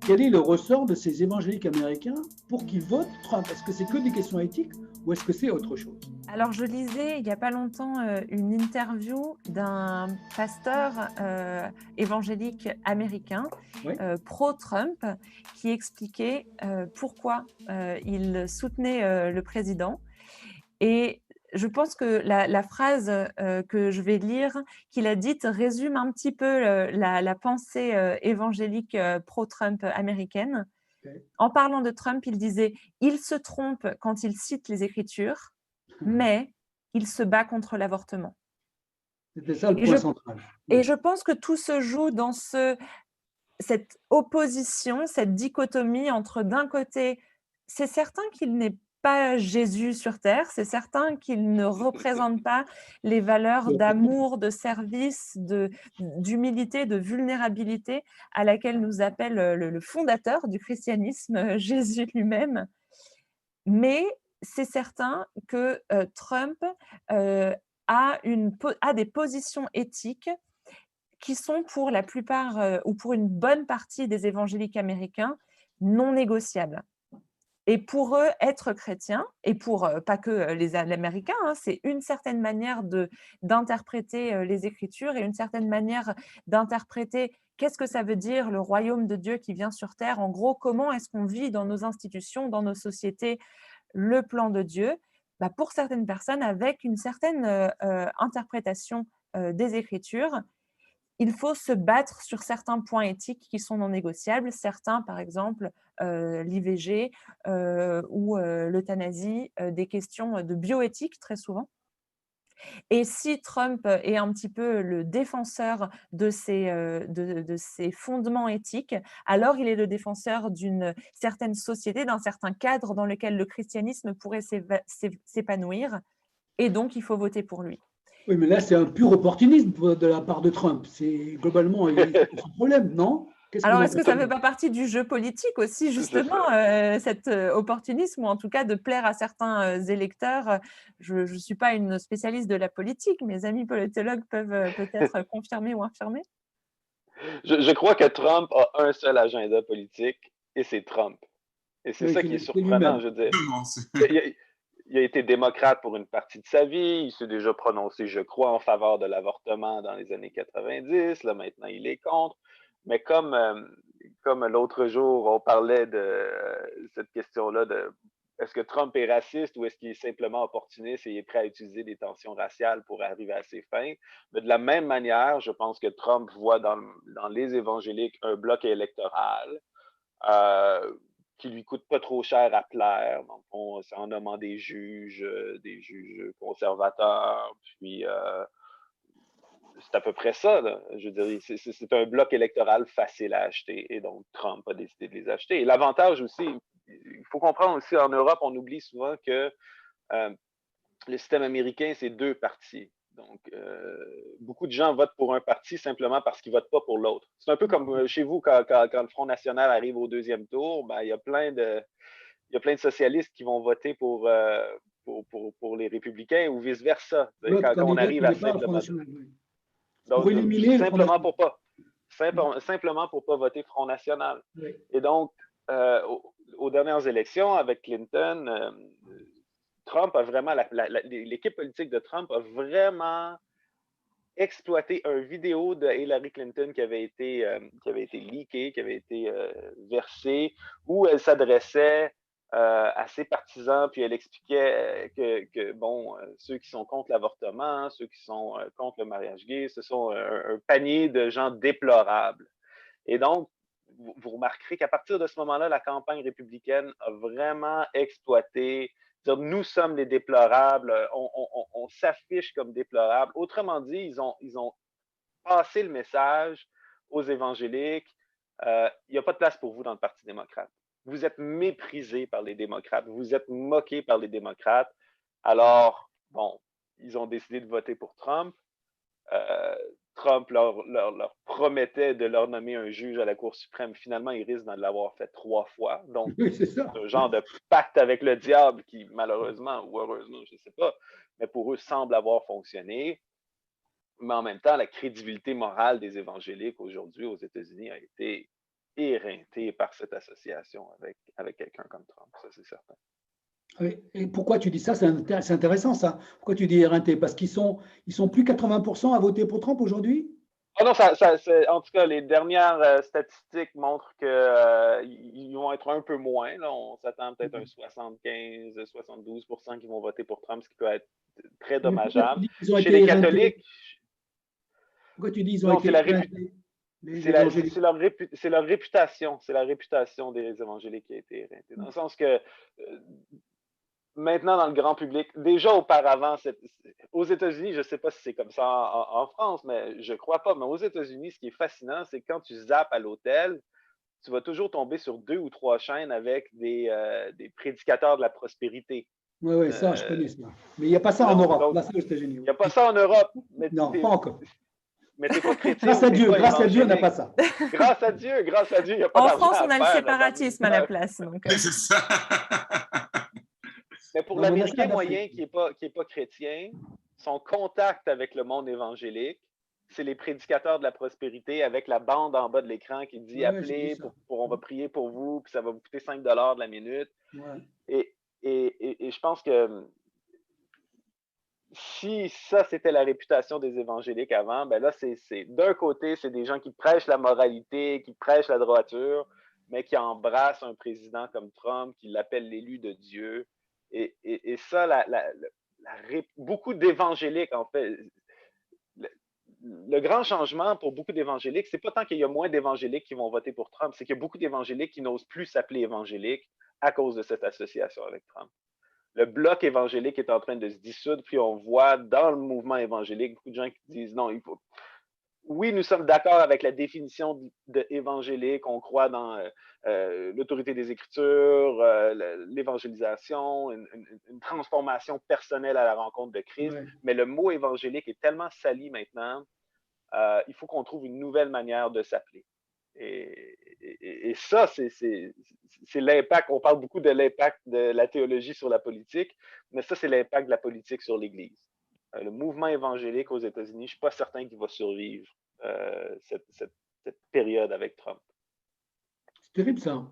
Quel est le ressort de ces évangéliques américains pour qu'ils votent Trump? Est-ce que c'est que des questions éthiques ou est-ce que c'est autre chose? Alors, je lisais il y a pas longtemps, une interview d'un pasteur, évangélique américain, Oui. pro-Trump, qui expliquait, pourquoi, il soutenait, le président. Et je pense que la phrase, que je vais lire, qu'il a dite, résume un petit peu, la pensée, évangélique, pro-Trump américaine. Ok. En parlant de Trump, il disait: «Il se trompe quand il cite les Écritures, mais il se bat contre l'avortement». C'était ça le Et je point central. et Oui. je pense que tout se joue dans cette opposition, cette dichotomie entre, d'un côté, c'est certain qu'il n'est pas Jésus sur terre, c'est certain qu'il ne représente pas les valeurs d'amour, de service, d'humilité, de vulnérabilité à laquelle nous appelle, le fondateur du christianisme, Jésus lui-même. Mais c'est certain que, Trump, heu, a des positions éthiques qui sont pour la plupart, ou pour une bonne partie des évangéliques américains, non négociables. Et pour eux, être chrétien et pour, pas que, les Américains, hein, c'est une certaine manière d'interpréter, les Écritures et une certaine manière d'interpréter qu'est-ce que ça veut dire le royaume de Dieu qui vient sur terre? En gros, comment est-ce qu'on vit dans nos institutions, dans nos sociétés, le plan de Dieu? Bah, pour certaines personnes, avec une certaine, interprétation, des Écritures, il faut se battre sur certains points éthiques qui sont non négociables. Certains, par exemple, l'IVG, ou l'euthanasie, des questions de bioéthique très souvent. Et si Trump est un petit peu le défenseur de ces fondements éthiques, alors il est le défenseur d'une certaine société, d'un certain cadre dans lequel le christianisme pourrait s'épanouir, et donc il faut voter pour lui. Oui, mais là, c'est un pur opportunisme de la part de Trump. C'est globalement, c'est son problème, non? Qu'est-ce que vous Alors, en est-ce que ça pensez? ne fait pas partie du jeu politique aussi C'est justement, ça. cet, opportunisme, ou en tout cas de plaire à certains, électeurs? Je suis pas une spécialiste de la politique, mes amis politologues peuvent, peut-être confirmer ou infirmer? Je crois que Trump a un seul agenda politique et c'est Trump. Et c'est Oui, ça qui est c'est surprenant, lui-même. je veux dire. Vraiment, c'est Il a, il a- il a été démocrate pour une partie de sa vie, il s'est déjà prononcé, je crois, en faveur de l'avortement dans les années 90, là maintenant il est contre. Mais comme l'autre jour, on parlait de cette question-là de est-ce que Trump est raciste ou est-ce qu'il est simplement opportuniste et il est prêt à utiliser des tensions raciales pour arriver à ses fins? Mais de la même manière, je pense que Trump voit dans les évangéliques un bloc électoral euh, qui lui coûte pas trop cher à plaire. Dans le fond, c'est en nommant des juges conservateurs, puis c'est à peu près ça. Là. Je veux dire, c'est un bloc électoral facile à acheter, et donc Trump a décidé de les acheter. Et l'avantage aussi, il faut comprendre aussi, en Europe, on oublie souvent que euh, le système américain, c'est deux partis. Donc, beaucoup de gens votent pour un parti simplement parce qu'ils ne votent pas pour l'autre. C'est un peu comme chez vous, quand le Front National arrive au deuxième tour, ben, il y a plein de socialistes qui vont voter pour les républicains ou vice-versa, L'autre quand on candidat arrive qui à n'est pas le simple Front mode. National. Oui. Pour Donc, éliminer le Front simplement National. pour pas. Simplement pour pas voter Front National. Oui. Et donc, aux dernières élections avec Clinton, Trump a vraiment, l'équipe politique de Trump a vraiment exploité une vidéo de Hillary Clinton qui avait été leakée, qui avait été versée, où elle s'adressait à ses partisans, puis elle expliquait bon, ceux qui sont contre l'avortement, ceux qui sont contre le mariage gay, ce sont un panier de gens déplorables. Et donc, vous remarquerez qu'à partir de ce moment-là, la campagne républicaine a vraiment exploité. Dire, nous sommes les déplorables, on s'affiche comme déplorables. Autrement dit, ils ont passé le message aux évangéliques. Il n'y a pas de place pour vous dans le Parti démocrate. Vous êtes méprisés par les démocrates, vous êtes moqués par les démocrates. Alors, bon, ils ont décidé de voter pour Trump. Trump leur promettait de leur nommer un juge à la Cour suprême. Finalement, ils risquent de l'avoir fait 3 fois. Donc, Oui, c'est ça. c'est un genre de pacte avec le diable qui, malheureusement ou heureusement, je ne sais pas, mais pour eux, semble avoir fonctionné. Mais en même temps, la crédibilité morale des évangéliques aujourd'hui aux États-Unis a été éreintée par cette association avec quelqu'un comme Trump. Ça, c'est certain. Oui. Et pourquoi tu dis ça? C'est intéressant, ça. Pourquoi tu dis éreinté? Parce qu'ils sont plus 80% à voter pour Trump aujourd'hui? Ah non, en tout cas, les dernières statistiques montrent qu'ils vont être un peu moins. Là. On s'attend peut-être à un 75-72% qui vont voter pour Trump, ce qui peut être très Mais pourquoi tu dommageable. dis qu'ils ont Chez été les éreintés? catholiques, Pourquoi tu dis qu'ils ont non, été éreintés, les évangéliques? c'est leur réputation. C'est la réputation des évangéliques qui a été éreintée. Dans le sens que maintenant, dans le grand public, déjà auparavant, aux États-Unis, je ne sais pas si c'est comme ça en France, mais je ne crois pas. Mais aux États-Unis, ce qui est fascinant, c'est que quand tu zappes à l'hôtel, tu vas toujours tomber sur 2 ou 3 chaînes avec des prédicateurs de la prospérité. Oui, ça, je connais ça. Mais il n'y a pas ça en Europe. Donc, Là, c'est aux États-Unis. il n'y a pas ça en Europe, mais Non, pas encore. t'es pas chrétien ou t'es pas Grâce à Dieu, on n'a pas évangélique. ça. Grâce à Dieu, il n'y a pas En d'argent France, à on a le faire séparatisme à la place. Donc, C'est ça. Mais pour Non, mais on a ça l'Américain en moyen Afrique. qui est pas chrétien, son contact avec le monde évangélique, c'est les prédicateurs de la prospérité avec la bande en bas de l'écran qui dit Ouais, j'ai vu appelez, ça. on va prier pour vous, puis ça va vous coûter 5 $ de la minute. Ouais. Et je pense que si ça, c'était la réputation des évangéliques avant, ben là, d'un côté, c'est des gens qui prêchent la moralité, qui prêchent la droiture, mais qui embrassent un président comme Trump, qui l'appelle l'élu de Dieu. Et ça, beaucoup d'évangéliques, en fait, le grand changement pour beaucoup d'évangéliques, c'est pas tant qu'il y a moins d'évangéliques qui vont voter pour Trump, c'est qu'il y a beaucoup d'évangéliques qui n'osent plus s'appeler évangéliques à cause de cette association avec Trump. Le bloc évangélique est en train de se dissoudre, puis on voit dans le mouvement évangélique beaucoup de gens qui disent non, oui, nous sommes d'accord avec la définition d'évangélique, on croit dans l'autorité des Écritures, l'évangélisation, une transformation personnelle à la rencontre de Christ, Ouais. mais le mot évangélique est tellement sali maintenant, il faut qu'on trouve une nouvelle manière de s'appeler. Et ça, c'est l'impact. On parle beaucoup de l'impact de la théologie sur la politique, mais ça, c'est l'impact de la politique sur l'Église. Le mouvement évangélique aux États-Unis, je ne suis pas certain qu'il va survivre cette période avec Trump. C'est terrible, ça.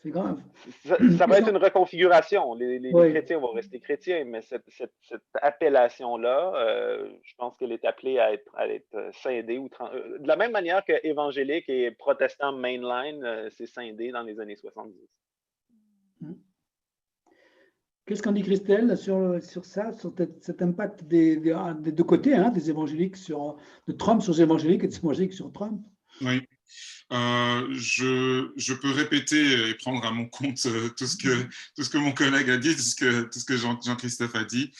C'est grave. Ça va être une reconfiguration. Les Oui. chrétiens vont rester chrétiens, mais cette appellation-là, je pense qu'elle est appelée à être scindée. De la même manière que évangélique et protestant mainline, c'est scindé dans les années 70. Qu'est-ce qu'en dit Christelle sur ça, sur cet impact des deux côtés, hein, des évangéliques de Trump sur les évangéliques et des évangéliques sur Trump? Oui. Je peux répéter et prendre à mon compte tout ce que mon collègue a dit, tout ce que Jean-Christophe a dit.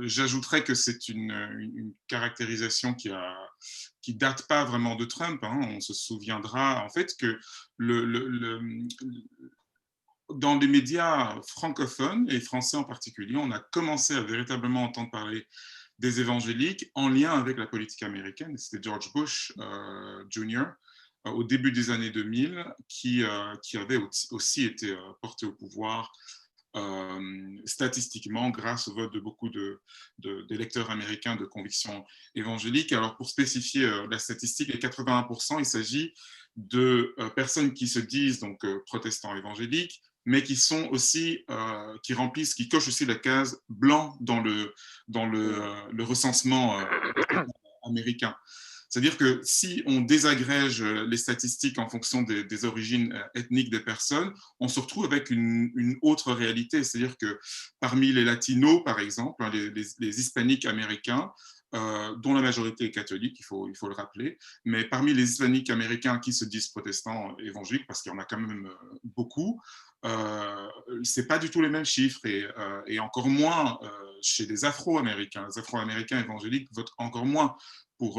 J'ajouterais que c'est une caractérisation qui date pas vraiment de Trump. Hein. On se souviendra en fait que dans les médias francophones et français en particulier, on a commencé à véritablement entendre parler des évangéliques en lien avec la politique américaine. C'était George Bush Jr. Au début des années 2000 qui avait aussi été porté au pouvoir statistiquement grâce au vote de beaucoup d'électeurs américains de conviction évangélique. Alors pour spécifier la statistique, les 81%, il s'agit de personnes qui se disent donc protestants évangéliques, mais qui sont aussi, qui cochent aussi la case blanc dans le recensement américain. C'est-à-dire que si on désagrège les statistiques en fonction des origines ethniques des personnes, on se retrouve avec une autre réalité. C'est-à-dire que parmi les latinos, par exemple, les hispaniques américains, dont la majorité est catholique, il faut le rappeler, mais parmi les hispaniques américains qui se disent protestants évangéliques, parce qu'il y en a quand même beaucoup, c'est pas du tout les mêmes chiffres et encore moins chez les Afro-Américains. Les Afro-Américains évangéliques votent encore moins pour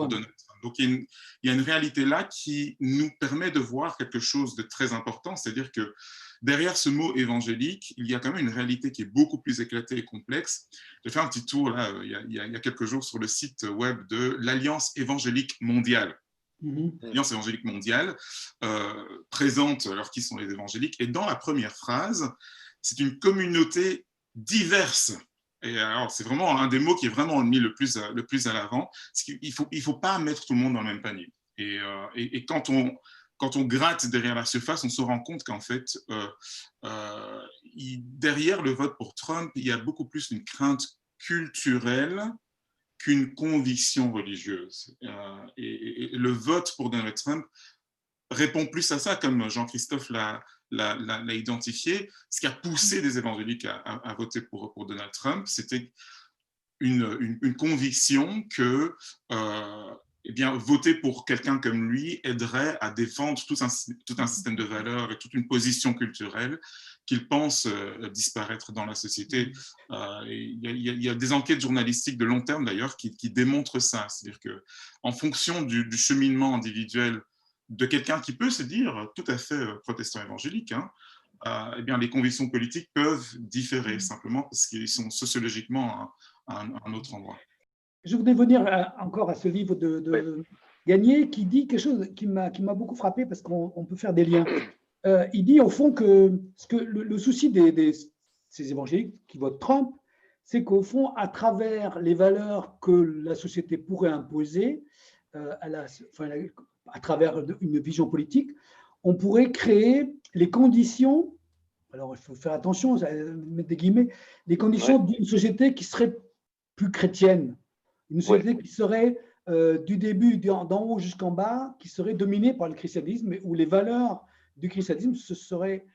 Donald Trump. Donc, il y a une réalité là qui nous permet de voir quelque chose de très important, c'est-à-dire que derrière ce mot évangélique, il y a quand même une réalité qui est beaucoup plus éclatée et complexe. J'ai fait un petit tour là, il y a quelques jours sur le site web de l'Alliance évangélique mondiale. L'Alliance évangélique mondiale présente alors qui sont les évangéliques, et dans la première phrase, c'est une communauté diverse. Et alors, c'est vraiment un des mots qui est vraiment mis le plus à l'avant. Il faut pas mettre tout le monde dans le même panier. Et quand on gratte derrière la surface, on se rend compte qu'en fait, derrière le vote pour Trump, il y a beaucoup plus une crainte culturelle qu'une conviction religieuse. Et le vote pour Donald Trump répond plus à ça, comme Jean-Christophe l'a identifié. Ce qui a poussé des évangéliques à voter pour Donald Trump, c'était une conviction que eh bien, voter pour quelqu'un comme lui aiderait à défendre tout un système de valeurs et toute une position culturelle qu'il pense disparaître dans la société. Il y a des enquêtes journalistiques de long terme, d'ailleurs, qui démontrent ça. C'est-à-dire qu'en fonction du cheminement individuel de quelqu'un qui peut se dire tout à fait protestant évangélique, eh bien, les convictions politiques peuvent différer, simplement parce qu'ils sont sociologiquement à un autre endroit. Je voudrais venir encore à ce livre de Gagné qui dit quelque chose qui m'a beaucoup frappé parce qu'on peut faire des liens. Il dit au fond que le souci ces évangéliques qui votent Trump, c'est qu'au fond, à travers les valeurs que la société pourrait imposer, à travers une vision politique, on pourrait créer les conditions, alors il faut faire attention, mettre des guillemets, les conditions d'une société qui serait plus chrétienne, une société qui serait du début, d'en haut jusqu'en bas, qui serait dominée par le christianisme, où les valeurs du christianisme se seraient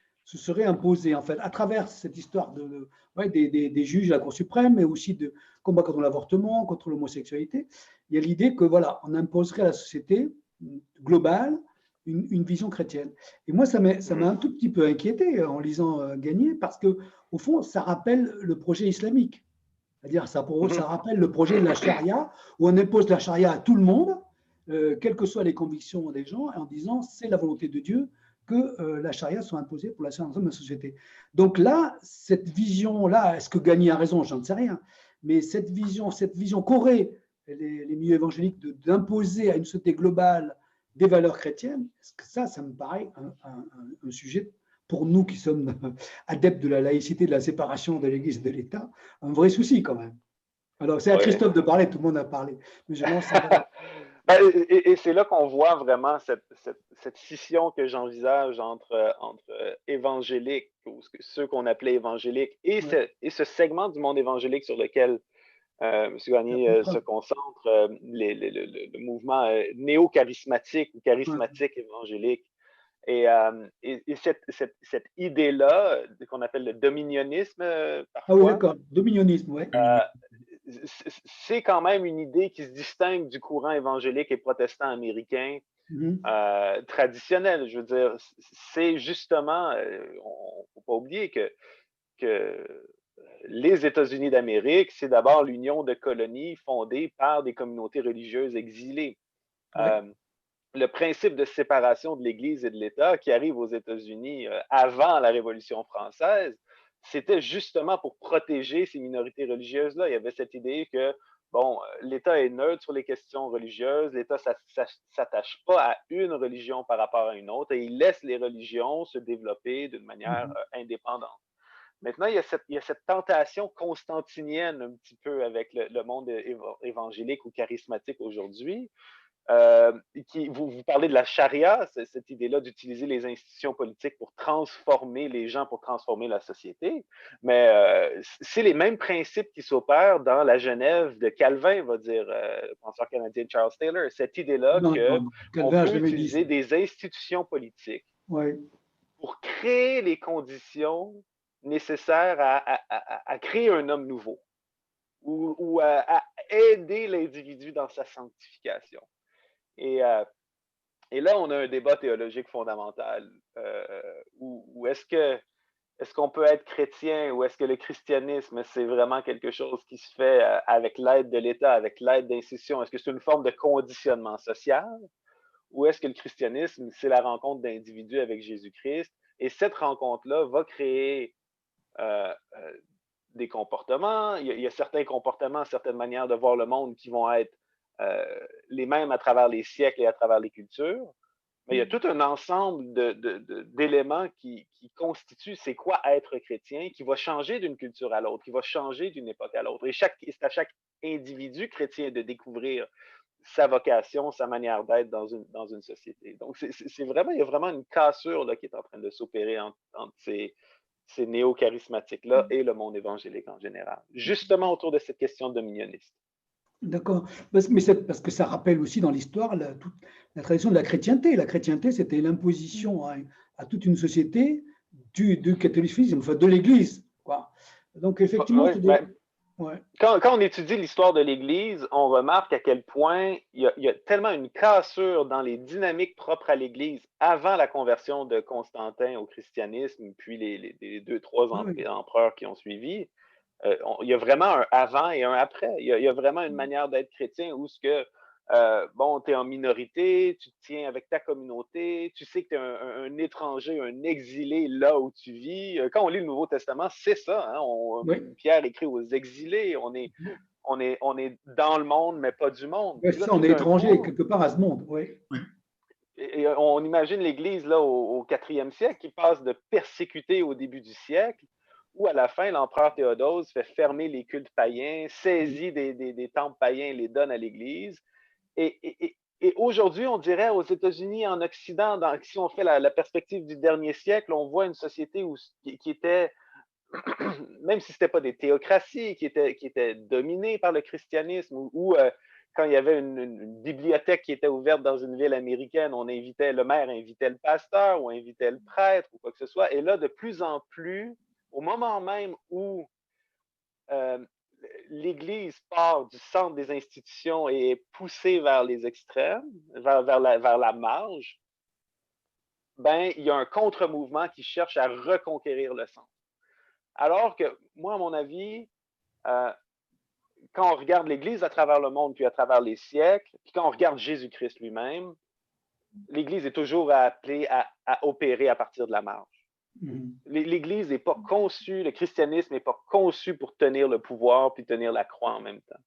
imposées, en fait, à travers cette histoire des juges à la Cour suprême, mais aussi de combat contre l'avortement, contre l'homosexualité. Il y a l'idée que, voilà, on imposerait à la société globale une vision chrétienne. Et moi, ça m'a un tout petit peu inquiété en lisant Gagné, parce qu'au fond, ça rappelle le projet islamique. C'est-à-dire, ça rappelle le projet de la charia, où on impose la charia à tout le monde, quelles que soient les convictions des gens, en disant c'est la volonté de Dieu que la charia soit imposée pour l'ensemble de la société. Donc là, cette vision-là, est-ce que Gagné a raison? Je n'en sais rien. Mais cette vision qu'auraient les milieux évangéliques d'imposer à une société globale des valeurs chrétiennes, ça me paraît un sujet pour nous qui sommes adeptes de la laïcité, de la séparation de l'Église et de l'État, un vrai souci quand même. Alors, c'est à Christophe de parler, tout le monde a parlé. Mais je pense et c'est là qu'on voit vraiment cette scission que j'envisage entre évangéliques, ou ceux qu'on appelait évangéliques, et ce segment du monde évangélique sur lequel M. Gagné se concentre, le mouvement néo-charismatique ou charismatique évangélique. Et cette idée-là, qu'on appelle le dominionnisme, parfois. Ah oui, d'accord, dominionnisme, oui. C'est quand même une idée qui se distingue du courant évangélique et protestant américain traditionnel. Je veux dire, c'est justement, on ne faut pas oublier que les États-Unis d'Amérique, c'est d'abord l'union de colonies fondées par des communautés religieuses exilées. Le principe de séparation de l'Église et de l'État qui arrive aux États-Unis avant la Révolution française, c'était justement pour protéger ces minorités religieuses-là. Il y avait cette idée que, bon, l'État est neutre sur les questions religieuses, l'État ne s'attache pas à une religion par rapport à une autre et il laisse les religions se développer d'une manière indépendante. Maintenant, il y a cette tentation constantinienne un petit peu avec le monde évangélique ou charismatique aujourd'hui. Vous parlez de la charia, cette idée-là d'utiliser les institutions politiques pour transformer les gens, pour transformer la société. Mais c'est les mêmes principes qui s'opèrent dans la Genève de Calvin, va dire le penseur canadien Charles Taylor. Cette idée-là qu'on peut utiliser des institutions politiques pour créer les conditions nécessaires à créer un homme nouveau ou à aider l'individu dans sa sanctification. Et là, on a un débat théologique fondamental où est-ce que est-ce qu'on peut être chrétien ou est-ce que le christianisme, c'est vraiment quelque chose qui se fait avec l'aide de l'État, avec l'aide d'institutions? Est-ce que c'est une forme de conditionnement social? Ou est-ce que le christianisme, c'est la rencontre d'individus avec Jésus-Christ? Et cette rencontre-là va créer des comportements. Il y a certains comportements, certaines manières de voir le monde qui vont être les mêmes à travers les siècles et à travers les cultures. Mais il y a tout un ensemble d'éléments qui constituent c'est quoi être chrétien, qui va changer d'une culture à l'autre, qui va changer d'une époque à l'autre. Et c'est à chaque individu chrétien de découvrir sa vocation, sa manière d'être dans une société. Donc, il y a vraiment une cassure là, qui est en train de s'opérer entre ces néo-charismatiques-là et le monde évangélique en général, justement autour de cette question dominioniste. D'accord. Mais c'est parce que ça rappelle aussi dans l'histoire toute la tradition de la chrétienté. La chrétienté, c'était l'imposition à toute une société du catholicisme, enfin de l'Église, quoi. Donc, effectivement, ouais. Quand on étudie l'histoire de l'Église, on remarque à quel point il y a tellement une cassure dans les dynamiques propres à l'Église avant la conversion de Constantin au christianisme, puis les 2-3 empereurs qui ont suivi. Il y a vraiment un avant et un après. Il y a vraiment une manière d'être chrétien où tu es en minorité, tu te tiens avec ta communauté, tu sais que tu es un étranger, un exilé là où tu vis. Quand on lit le Nouveau Testament, c'est ça. Hein? Pierre écrit aux exilés. On est dans le monde, mais pas du monde. Ouais, ça, on est étranger quelque part à ce monde. Oui. Et on imagine l'Église là au 4e siècle qui passe de persécuter au début du siècle, où à la fin, l'empereur Théodose fait fermer les cultes païens, saisit des temples païens et les donne à l'Église. Et aujourd'hui, on dirait aux États-Unis, en Occident, si on fait la perspective du dernier siècle, on voit une société qui était, même si ce n'était pas des théocraties, qui était dominée par le christianisme, où quand il y avait une bibliothèque qui était ouverte dans une ville américaine, le maire invitait le pasteur ou invitait le prêtre ou quoi que ce soit. Et là, de plus en plus, au moment même où l'Église part du centre des institutions et est poussée vers les extrêmes, vers la marge, il y a un contre-mouvement qui cherche à reconquérir le centre. Alors que, moi, à mon avis, quand on regarde l'Église à travers le monde, puis à travers les siècles, puis quand on regarde Jésus-Christ lui-même, l'Église est toujours appelée à opérer à partir de la marge. L'Église n'est pas conçue, le christianisme n'est pas conçu pour tenir le pouvoir puis tenir la croix en même temps.